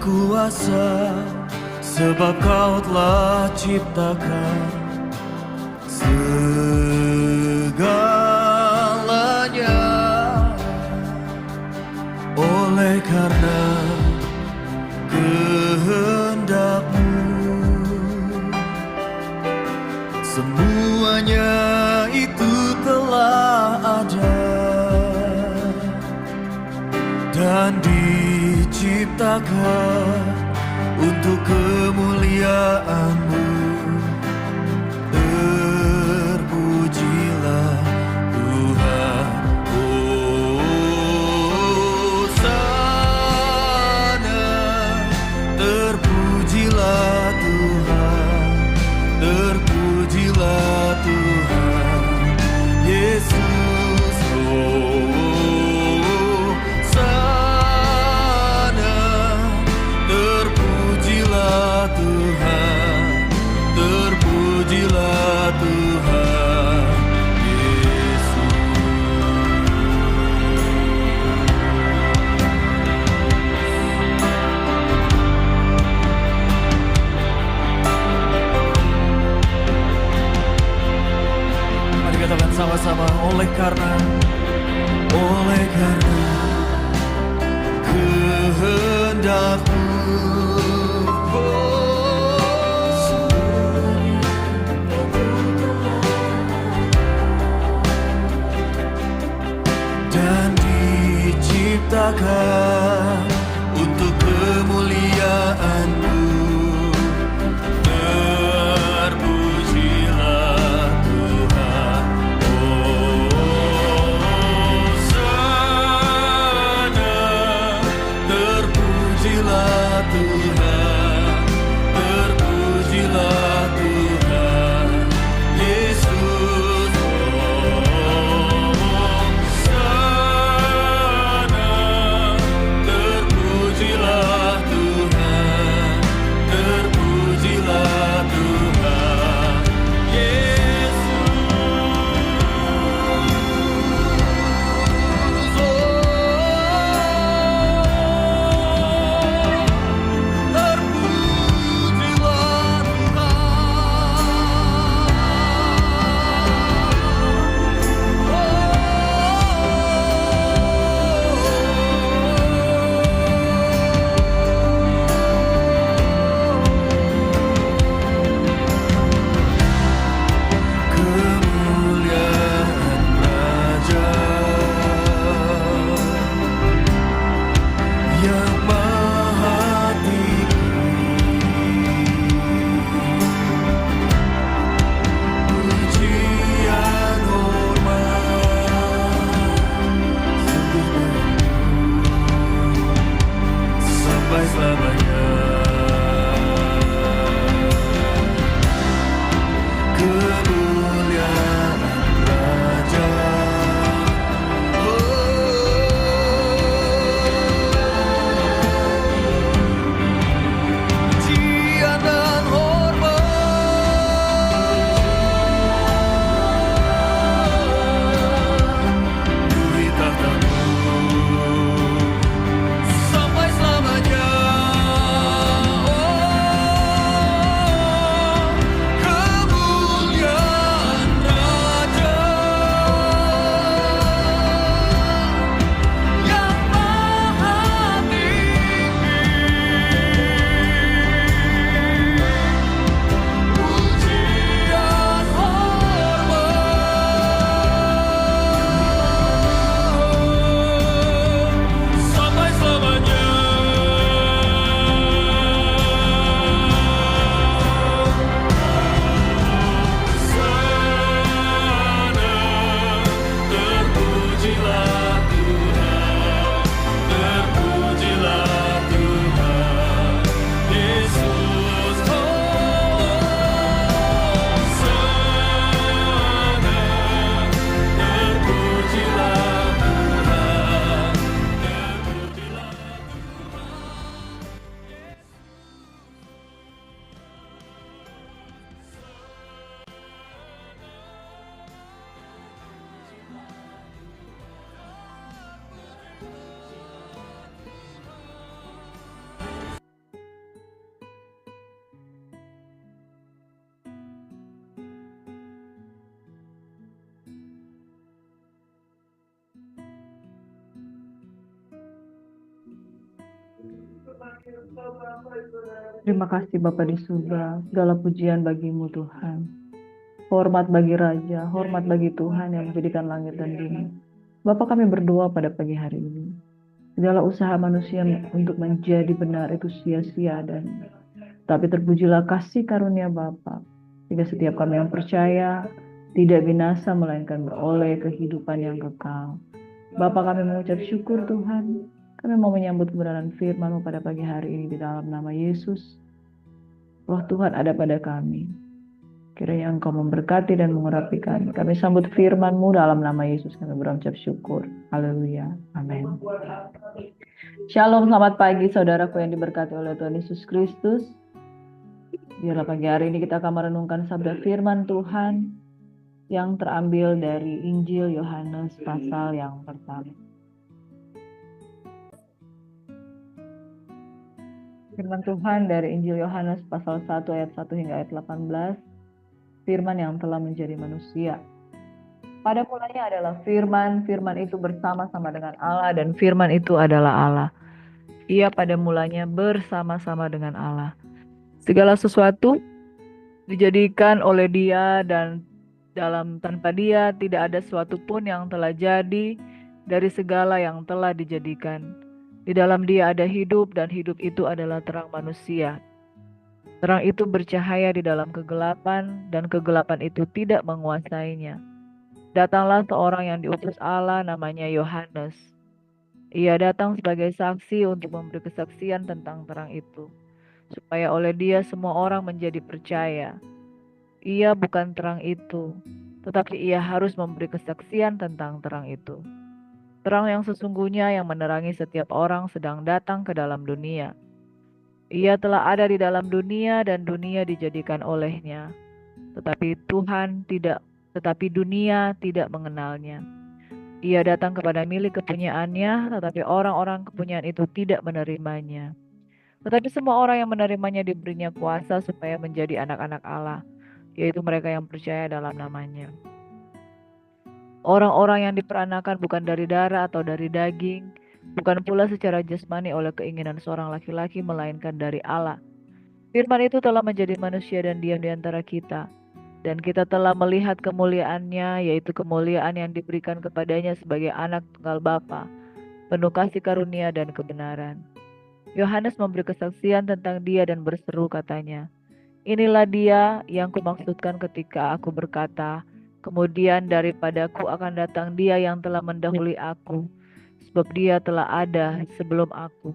kuasa, sebab Kau telah ciptakan segalanya. Oleh karena kehendak-Mu, semuanya itu telah ada dan diciptakan untuk kemuliaan-Mu. Terpujilah Tuhan, Hosana. Terpujilah Tuhan, terpujilah Tuhan Yesus. Hosana. Terpujilah Tuhan, terpujilah Tuhan Yesus. Mari katakan sama-sama, oleh karena kehendak-Mu. Dan diciptakan untuk kemuliaan-Mu. Terpujilah Tuhan, Hosana. Terpujilah Tuhan, terpujilah Tuhan Yesus. Hosana. Terima kasih Bapa di surga, segala pujian bagimu Tuhan. Hormat bagi Raja, hormat bagi Tuhan yang menjadikan langit dan bumi. Bapa, kami berdoa pada pagi hari ini. Segala usaha manusia untuk menjadi benar itu sia-sia, dan tapi terpujilah kasih karunia Bapa, sehingga setiap kami yang percaya tidak binasa melainkan beroleh kehidupan yang kekal. Bapa, kami mengucap syukur Tuhan. Kami mau menyambut kebenaran firman-Mu pada pagi hari ini di dalam nama Yesus. Roh Tuhan ada pada kami. Kiranya Engkau memberkati dan mengurapi kami. Kami sambut firman-Mu dalam nama Yesus. Kami berucap syukur. Haleluya. Amin. Shalom, selamat pagi saudaraku yang diberkati oleh Tuhan Yesus Kristus. Biarlah pagi hari ini kita akan merenungkan sabda firman Tuhan yang terambil dari Injil Yohanes pasal yang pertama. Firman Tuhan dari Injil Yohanes pasal 1 ayat 1 hingga ayat 18. Firman yang telah menjadi manusia. Pada mulanya adalah firman, firman itu bersama-sama dengan Allah, dan firman itu adalah Allah. Ia pada mulanya bersama-sama dengan Allah. Segala sesuatu dijadikan oleh Dia, dan tanpa Dia tidak ada sesuatu pun yang telah jadi dari segala yang telah dijadikan. Di dalam Dia ada hidup, dan hidup itu adalah terang manusia. Terang itu bercahaya di dalam kegelapan, dan kegelapan itu tidak menguasainya. Datanglah seorang yang diutus Allah, namanya Yohanes. Ia datang sebagai saksi untuk memberi kesaksian tentang terang itu, supaya oleh Dia semua orang menjadi percaya. Ia bukan terang itu, tetapi ia harus memberi kesaksian tentang terang itu. Terang yang sesungguhnya yang menerangi setiap orang sedang datang ke dalam dunia. Ia telah ada di dalam dunia, dan dunia dijadikan olehnya, tetapi dunia tidak mengenalnya. Ia datang kepada milik kepunyaannya, tetapi orang-orang kepunyaan itu tidak menerimanya. Tetapi semua orang yang menerimanya diberinya kuasa supaya menjadi anak-anak Allah, yaitu mereka yang percaya dalam namanya. Orang-orang yang diperanakan bukan dari darah atau dari daging, bukan pula secara jasmani oleh keinginan seorang laki-laki, melainkan dari Allah. Firman itu telah menjadi manusia dan diam di antara kita, dan kita telah melihat kemuliaannya, yaitu kemuliaan yang diberikan kepadanya sebagai anak tunggal Bapa, penuh kasih karunia dan kebenaran. Yohanes memberi kesaksian tentang Dia dan berseru katanya, "Inilah Dia yang kumaksudkan ketika aku berkata, kemudian daripadaku akan datang Dia yang telah mendahului aku, sebab Dia telah ada sebelum aku."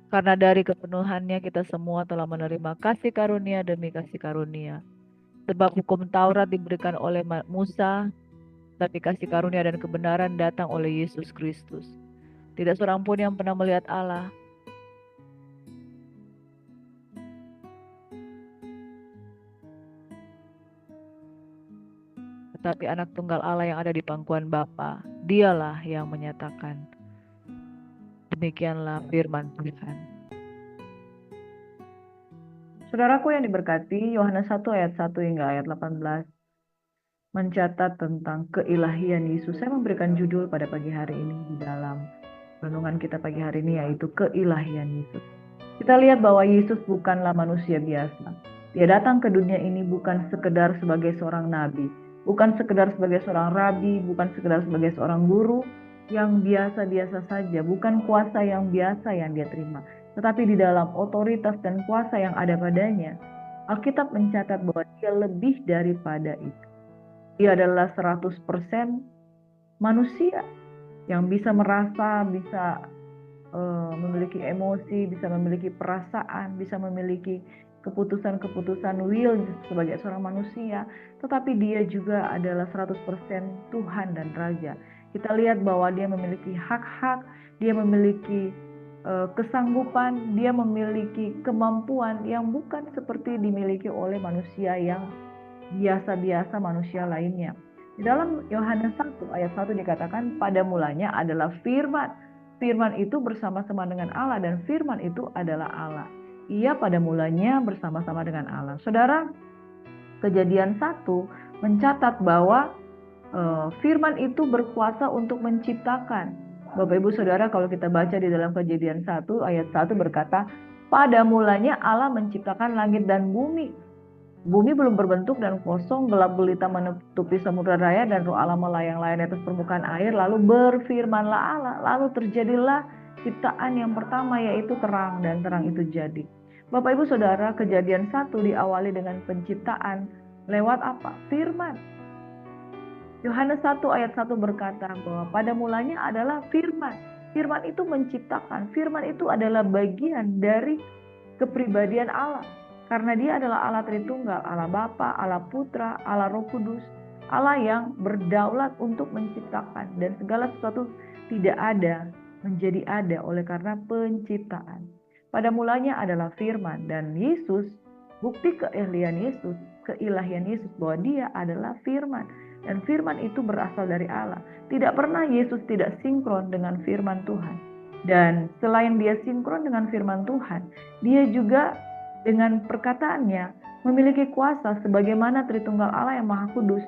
Karena dari kepenuhannya kita semua telah menerima kasih karunia demi kasih karunia. Sebab hukum Taurat diberikan oleh Musa, tapi kasih karunia dan kebenaran datang oleh Yesus Kristus. Tidak seorang pun yang pernah melihat Allah, tetapi anak tunggal Allah yang ada di pangkuan Bapa, Dialah yang menyatakan. Demikianlah firman Tuhan. Saudaraku yang diberkati, Yohanes 1 ayat 1 hingga ayat 18 mencatat tentang keilahian Yesus. Saya memberikan judul pada pagi hari ini di dalam renungan kita pagi hari ini, yaitu keilahian Yesus. Kita lihat bahwa Yesus bukanlah manusia biasa. Dia datang ke dunia ini bukan sekedar sebagai seorang nabi, bukan sekedar sebagai seorang rabi, bukan sekedar sebagai seorang guru yang biasa-biasa saja, bukan kuasa yang biasa yang dia terima, tetapi di dalam otoritas dan kuasa yang ada padanya. Alkitab mencatat bahwa dia lebih daripada itu. Dia adalah 100% manusia yang bisa merasa, bisa memiliki emosi, bisa memiliki perasaan, bisa memiliki keputusan-keputusan will sebagai seorang manusia, tetapi dia juga adalah 100% Tuhan dan Raja. Kita lihat bahwa dia memiliki hak-hak, dia memiliki kesanggupan, dia memiliki kemampuan yang bukan seperti dimiliki oleh manusia yang biasa-biasa manusia lainnya. Di dalam Yohanes 1 ayat 1 dikatakan, pada mulanya adalah firman. Firman itu bersama-sama dengan Allah, dan firman itu adalah Allah. Ia pada mulanya bersama-sama dengan Allah. Saudara, Kejadian 1 mencatat bahwa firman itu berkuasa untuk menciptakan. Bapak Ibu Saudara, kalau kita baca di dalam Kejadian 1 ayat 1 berkata, pada mulanya Allah menciptakan langit dan bumi. Bumi belum berbentuk dan kosong, gelap gulita menutupi samudra raya, dan roh Allah melayang-layang di atas permukaan air. Lalu berfirmanlah Allah, lalu terjadilah ciptaan yang pertama, yaitu terang, dan terang itu jadi. Bapak Ibu Saudara, Kejadian 1 diawali dengan penciptaan lewat apa? Firman. Yohanes 1 ayat 1 berkata bahwa pada mulanya adalah firman. Firman itu menciptakan. Firman itu adalah bagian dari kepribadian Allah. Karena dia adalah Allah Tritunggal, Allah Bapa, Allah Putra, Allah Roh Kudus. Allah yang berdaulat untuk menciptakan. Dan segala sesuatu tidak ada menjadi ada oleh karena penciptaan. Pada mulanya adalah firman. Dan Yesus, bukti keahlian Yesus, keilahian Yesus bahwa dia adalah firman. Dan firman itu berasal dari Allah. Tidak pernah Yesus tidak sinkron dengan firman Tuhan. Dan selain dia sinkron dengan firman Tuhan, dia juga dengan perkataannya memiliki kuasa sebagaimana Tritunggal Allah yang Maha Kudus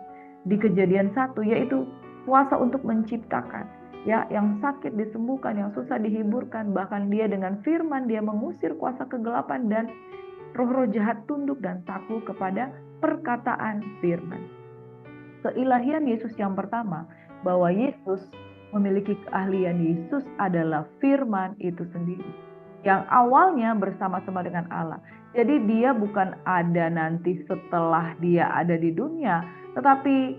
di Kejadian 1, yaitu kuasa untuk menciptakan. Ya, yang sakit disembuhkan, yang susah dihiburkan. Bahkan dia dengan firman dia mengusir kuasa kegelapan dan roh-roh jahat tunduk dan takut kepada perkataan firman. Keilahian Yesus yang pertama, bahwa Yesus memiliki keahlian. Yesus adalah firman itu sendiri, yang awalnya bersama-sama dengan Allah. Jadi dia bukan ada nanti setelah dia ada di dunia, tetapi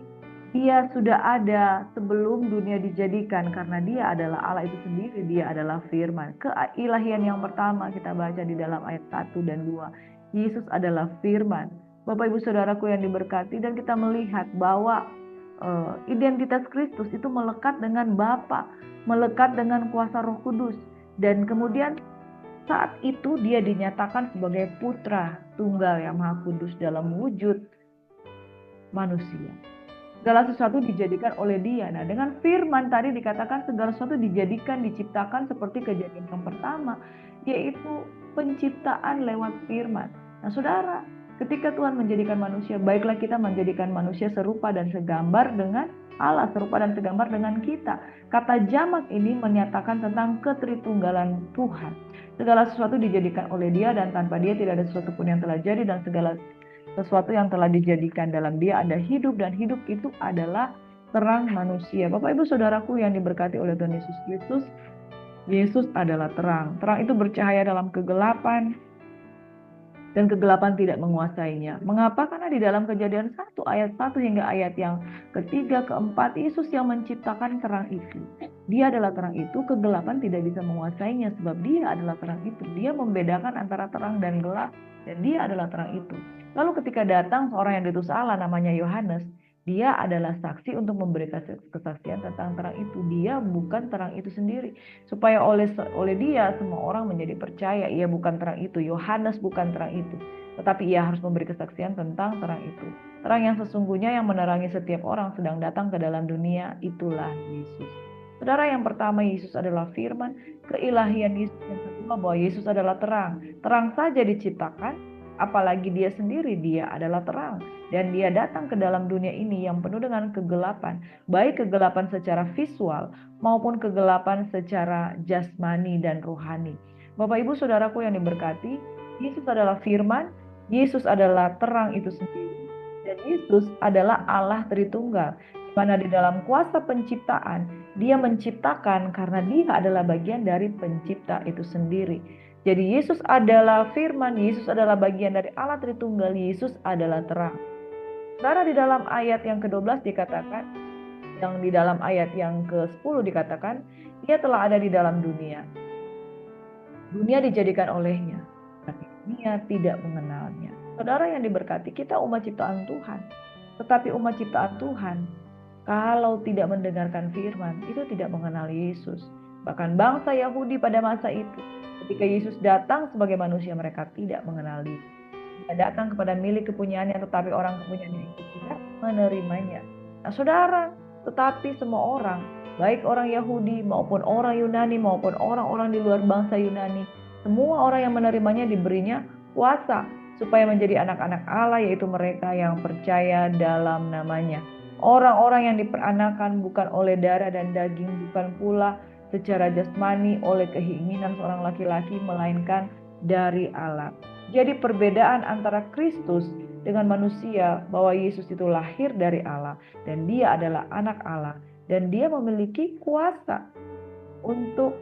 dia sudah ada sebelum dunia dijadikan, karena dia adalah Allah itu sendiri, dia adalah firman. Keilahian yang pertama kita baca di dalam ayat 1 dan 2. Yesus adalah firman. Bapak Ibu Saudaraku yang diberkati, dan kita melihat bahwa identitas Kristus itu melekat dengan Bapa, melekat dengan kuasa Roh Kudus, dan kemudian saat itu dia dinyatakan sebagai Putra Tunggal yang Maha Kudus dalam wujud manusia. Segala sesuatu dijadikan oleh dia. Nah, dengan firman tadi dikatakan segala sesuatu dijadikan, diciptakan seperti Kejadian yang pertama, yaitu penciptaan lewat firman. Nah, saudara, ketika Tuhan menjadikan manusia, baiklah kita menjadikan manusia serupa dan segambar dengan Allah, serupa dan segambar dengan kita. Kata jamak ini menyatakan tentang ketritunggalan Tuhan. Segala sesuatu dijadikan oleh dia, dan tanpa dia tidak ada sesuatu pun yang telah jadi, dan segala sesuatu yang telah dijadikan dalam dia ada hidup, dan hidup itu adalah terang manusia. Bapak Ibu Saudaraku yang diberkati oleh Tuhan Yesus Kristus, Yesus adalah terang. Terang itu bercahaya dalam kegelapan, dan kegelapan tidak menguasainya. Mengapa? Karena di dalam Kejadian 1 ayat 1 hingga ayat yang ketiga, keempat, Yesus yang menciptakan terang itu. Dia adalah terang itu, kegelapan tidak bisa menguasainya sebab dia adalah terang itu. Dia membedakan antara terang dan gelap, dan dia adalah terang itu. Lalu ketika datang seorang yang diutus Allah namanya Yohanes, dia adalah saksi untuk memberikan kesaksian tentang terang itu. Dia bukan terang itu sendiri. Supaya oleh dia semua orang menjadi percaya ia bukan terang itu. Yohanes bukan terang itu. Tetapi ia harus memberi kesaksian tentang terang itu. Terang yang sesungguhnya yang menerangi setiap orang sedang datang ke dalam dunia, itulah Yesus. Saudara, yang pertama Yesus adalah firman. Keilahian Yesus yang kedua bahwa Yesus adalah terang. Terang saja diciptakan, apalagi dia sendiri, dia adalah terang. Dan dia datang ke dalam dunia ini yang penuh dengan kegelapan. Baik kegelapan secara visual maupun kegelapan secara jasmani dan rohani. Bapak Ibu Saudaraku yang diberkati, Yesus adalah firman, Yesus adalah terang itu sendiri. Dan Yesus adalah Allah Tritunggal. Mana di dalam kuasa penciptaan, dia menciptakan karena dia adalah bagian dari pencipta itu sendiri. Jadi Yesus adalah firman, Yesus adalah bagian dari Allah Tritunggal, Yesus adalah terang. Saudara, di dalam ayat yang ke-12 dikatakan, yang di dalam ayat yang ke-10 dikatakan, dia telah ada di dalam dunia. Dunia dijadikan olehnya, tapi dunia tidak mengenalnya. Saudara yang diberkati, kita umat ciptaan Tuhan. Tetapi umat ciptaan Tuhan, kalau tidak mendengarkan firman, itu tidak mengenal Yesus. Bahkan bangsa Yahudi pada masa itu, ketika Yesus datang sebagai manusia, mereka tidak mengenali. Dia datang kepada milik kepunyaannya, tetapi orang kepunyaannya itu tidak menerimanya. Nah saudara, tetapi semua orang, baik orang Yahudi maupun orang Yunani maupun orang-orang di luar bangsa Yunani, semua orang yang menerimanya diberinya kuasa supaya menjadi anak-anak Allah, yaitu mereka yang percaya dalam namanya. Orang-orang yang diperanakan bukan oleh darah dan daging, bukan pula secara jasmani oleh keinginan seorang laki-laki, melainkan dari Allah. Jadi perbedaan antara Kristus dengan manusia, bahwa Yesus itu lahir dari Allah dan dia adalah anak Allah dan dia memiliki kuasa untuk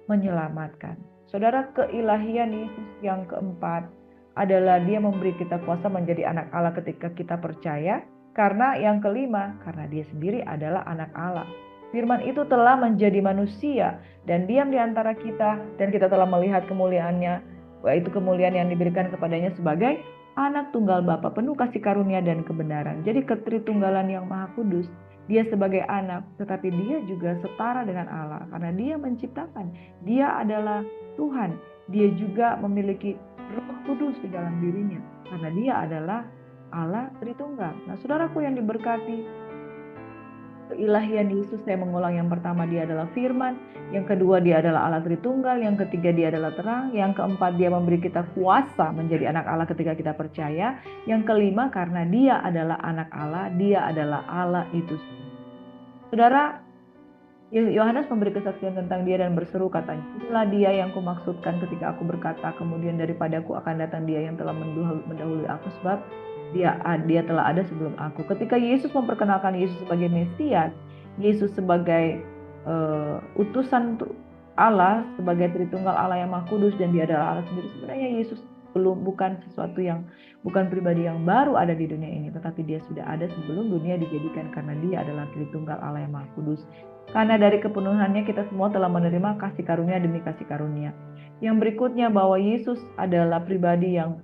menyelamatkan. Saudara, keilahian Yesus yang keempat adalah dia memberi kita kuasa menjadi anak Allah ketika kita percaya. Karena yang kelima, karena dia sendiri adalah anak Allah. Firman itu telah menjadi manusia dan diam di antara kita, dan kita telah melihat kemuliaannya, yaitu kemuliaan yang diberikan kepadanya sebagai anak tunggal Bapa, penuh kasih karunia dan kebenaran. Jadi ketritunggalan yang Maha Kudus, dia sebagai anak, tetapi dia juga setara dengan Allah karena dia menciptakan. Dia adalah Tuhan. Dia juga memiliki Roh Kudus di dalam dirinya karena dia adalah Allah Tritunggal. Nah, saudaraku yang diberkati, keilahian Yesus, saya mengulang, yang pertama dia adalah firman, yang kedua dia adalah Allah Tritunggal, yang ketiga dia adalah terang, yang keempat dia memberi kita kuasa menjadi anak Allah ketika kita percaya, yang kelima karena dia adalah anak Allah, dia adalah Allah itu. Saudara, Yohanes memberi kesaksian tentang dia dan berseru, katanya, inilah dia yang kumaksudkan ketika aku berkata, kemudian daripadaku akan datang dia yang telah mendahului aku, sebab dia telah ada sebelum aku. Ketika Yesus memperkenalkan Yesus sebagai Mesias, Yesus sebagai utusan Allah, sebagai Tritunggal Allah yang Maha Kudus, dan dia adalah Allah sendiri. Sebenarnya Yesus bukan sesuatu yang, bukan pribadi yang baru ada di dunia ini, tetapi dia sudah ada sebelum dunia dijadikan, karena dia adalah Tritunggal Allah yang Maha Kudus. Karena dari kepenuhannya kita semua telah menerima kasih karunia demi kasih karunia. Yang berikutnya, bahwa Yesus adalah pribadi yang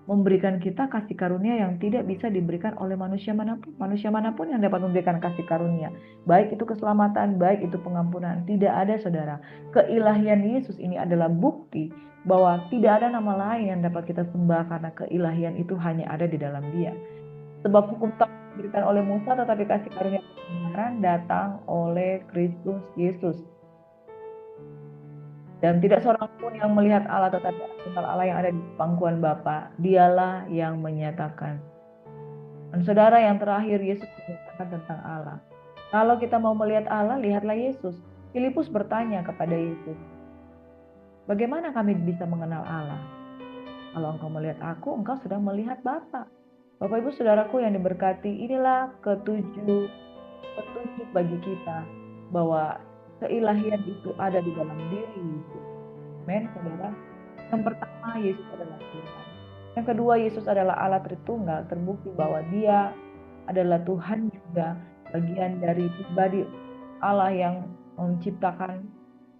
memberikan kita kasih karunia yang tidak bisa diberikan oleh manusia manapun. Manusia manapun yang dapat memberikan kasih karunia, baik itu keselamatan, baik itu pengampunan, tidak ada, saudara. Keilahian Yesus ini adalah bukti bahwa tidak ada nama lain yang dapat kita sembah, karena keilahian itu hanya ada di dalam Dia. Sebab hukum Taurat diberikan oleh Musa, tetapi kasih karunia kebenaran datang oleh Kristus Yesus. Dan tidak seorang pun yang melihat Allah, tetapi Allah yang ada di pangkuan Bapa, dialah yang menyatakan. Dan saudara, yang terakhir, Yesus menyatakan tentang Allah. Kalau kita mau melihat Allah, lihatlah Yesus. Filipus bertanya kepada Yesus, bagaimana kami bisa mengenal Allah? Kalau engkau melihat aku, engkau sedang melihat Bapa. Bapak Ibu Saudaraku yang diberkati, inilah petunjuk bagi kita bahwa keilahian itu ada di dalam diri Yesus. Amin, saudara. Yang pertama, Yesus adalah Tuhan. Yang kedua, Yesus adalah Allah Tritunggal, terbukti bahwa dia adalah Tuhan juga, bagian dari pribadi Allah yang menciptakan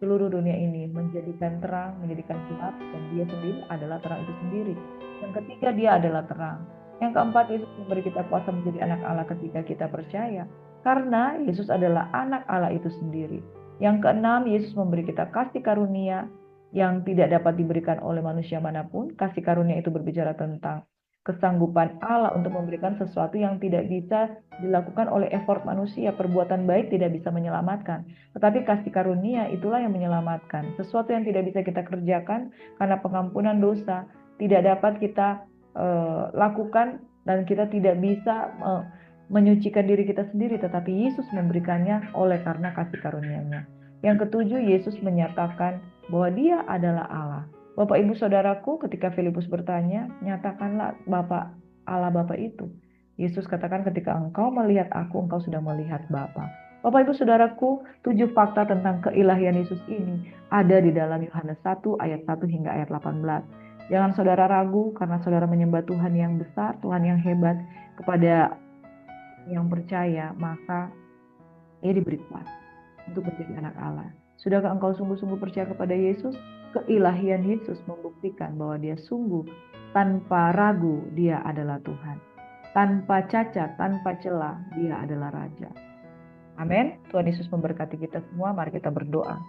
seluruh dunia ini, menjadikan terang, menjadikan gelap, dan dia sendiri adalah terang itu sendiri. Yang ketiga, dia adalah terang. Yang keempat, Yesus memberi kita kuasa menjadi anak Allah ketika kita percaya, karena Yesus adalah anak Allah itu sendiri. Yang keenam, Yesus memberi kita kasih karunia yang tidak dapat diberikan oleh manusia manapun. Kasih karunia itu berbicara tentang kesanggupan Allah untuk memberikan sesuatu yang tidak bisa dilakukan oleh effort manusia. Perbuatan baik tidak bisa menyelamatkan, tetapi kasih karunia itulah yang menyelamatkan. Sesuatu yang tidak bisa kita kerjakan karena pengampunan dosa tidak dapat kita lakukan, dan kita tidak bisa menyucikan diri kita sendiri, tetapi Yesus memberikannya oleh karena kasih karunia-Nya. Yang ketujuh, Yesus menyatakan bahwa dia adalah Allah. Bapak Ibu Saudaraku, ketika Filipus bertanya, nyatakanlah Bapa, Allah Bapa itu. Yesus katakan, ketika engkau melihat aku, engkau sudah melihat Bapa. Bapak Ibu Saudaraku, 7 fakta tentang keilahian Yesus ini ada di dalam Yohanes 1 ayat 1 hingga ayat 18. Jangan saudara ragu, karena saudara menyembah Tuhan yang besar, Tuhan yang hebat. Kepada yang percaya, maka ia diberi kuasa untuk menjadi anak Allah. Sudahkah engkau sungguh-sungguh percaya kepada Yesus? Keilahian Yesus membuktikan bahwa dia sungguh tanpa ragu dia adalah Tuhan. Tanpa cacat, tanpa celah, dia adalah Raja. Amin. Tuhan Yesus memberkati kita semua. Mari kita berdoa.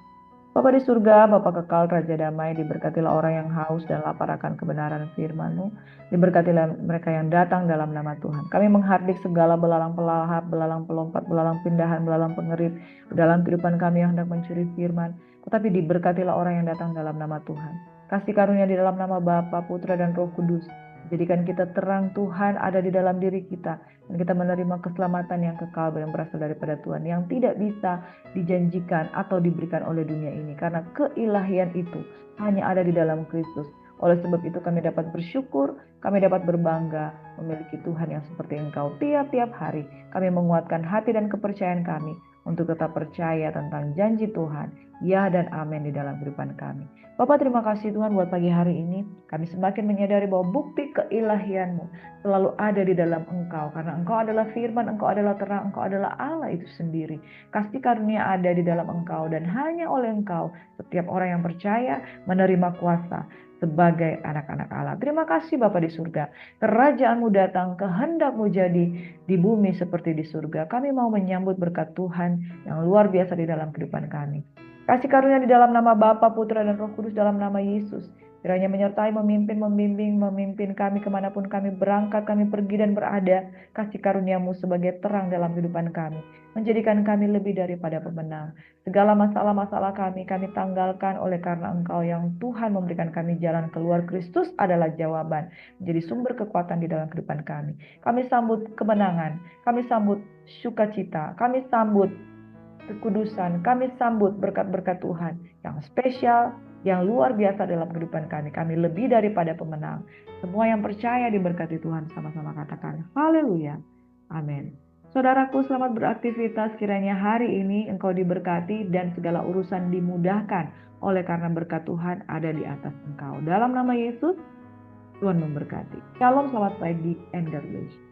Bapa di surga, Bapa kekal, Raja damai, diberkatilah orang yang haus dan lapar akan kebenaran firman-Mu. Diberkatilah mereka yang datang dalam nama Tuhan. Kami menghardik segala belalang pelahap, belalang pelompat, belalang pindahan, belalang pengerit dalam kehidupan kami yang hendak mencuri firman. Tetapi diberkatilah orang yang datang dalam nama Tuhan. Kasih karunia di dalam nama Bapa, Putra, dan Roh Kudus Jadikan kita terang Tuhan ada di dalam diri kita. Dan kita menerima keselamatan yang kekal yang berasal daripada Tuhan. Yang tidak bisa dijanjikan atau diberikan oleh dunia ini. Karena keilahian itu hanya ada di dalam Kristus. Oleh sebab itu kami dapat bersyukur, kami dapat berbangga memiliki Tuhan yang seperti Engkau. Tiap-tiap hari kami menguatkan hati dan kepercayaan kami untuk tetap percaya tentang janji Tuhan. Ya dan amin di dalam kehidupan kami. Bapak, terima kasih Tuhan buat pagi hari ini. Kami semakin menyadari bahwa bukti keilahian-Mu selalu ada di dalam Engkau. Karena Engkau adalah firman, Engkau adalah terang, Engkau adalah Allah itu sendiri. Kasih karunia ada di dalam Engkau. Dan hanya oleh Engkau setiap orang yang percaya menerima kuasa sebagai anak-anak Allah. Terima kasih Bapa di surga. Kerajaan-Mu datang, kehendak-Mu jadi di bumi seperti di surga. Kami mau menyambut berkat Tuhan yang luar biasa di dalam kehidupan kami. Kasih karunia di dalam nama Bapa, Putra, dan Roh Kudus dalam nama Yesus. Kiranya menyertai, memimpin, membimbing, memimpin kami kemanapun kami berangkat, kami pergi dan berada. Kasih karunia-Mu sebagai terang dalam kehidupan kami. Menjadikan kami lebih daripada pemenang. Segala masalah-masalah kami tanggalkan oleh karena Engkau yang Tuhan memberikan kami jalan keluar. Kristus adalah jawaban. Menjadi sumber kekuatan di dalam kehidupan kami. Kami sambut kemenangan. Kami sambut sukacita. Kami sambut kekudusan, kami sambut berkat-berkat Tuhan yang spesial, yang luar biasa dalam kehidupan kami. Kami lebih daripada pemenang. Semua yang percaya diberkati Tuhan, sama-sama katakan haleluya, amin. Saudaraku, selamat beraktivitas. Kiranya hari ini engkau diberkati dan segala urusan dimudahkan oleh karena berkat Tuhan ada di atas engkau. Dalam nama Yesus, Tuhan memberkati. Shalom, selamat pagi, and God bless.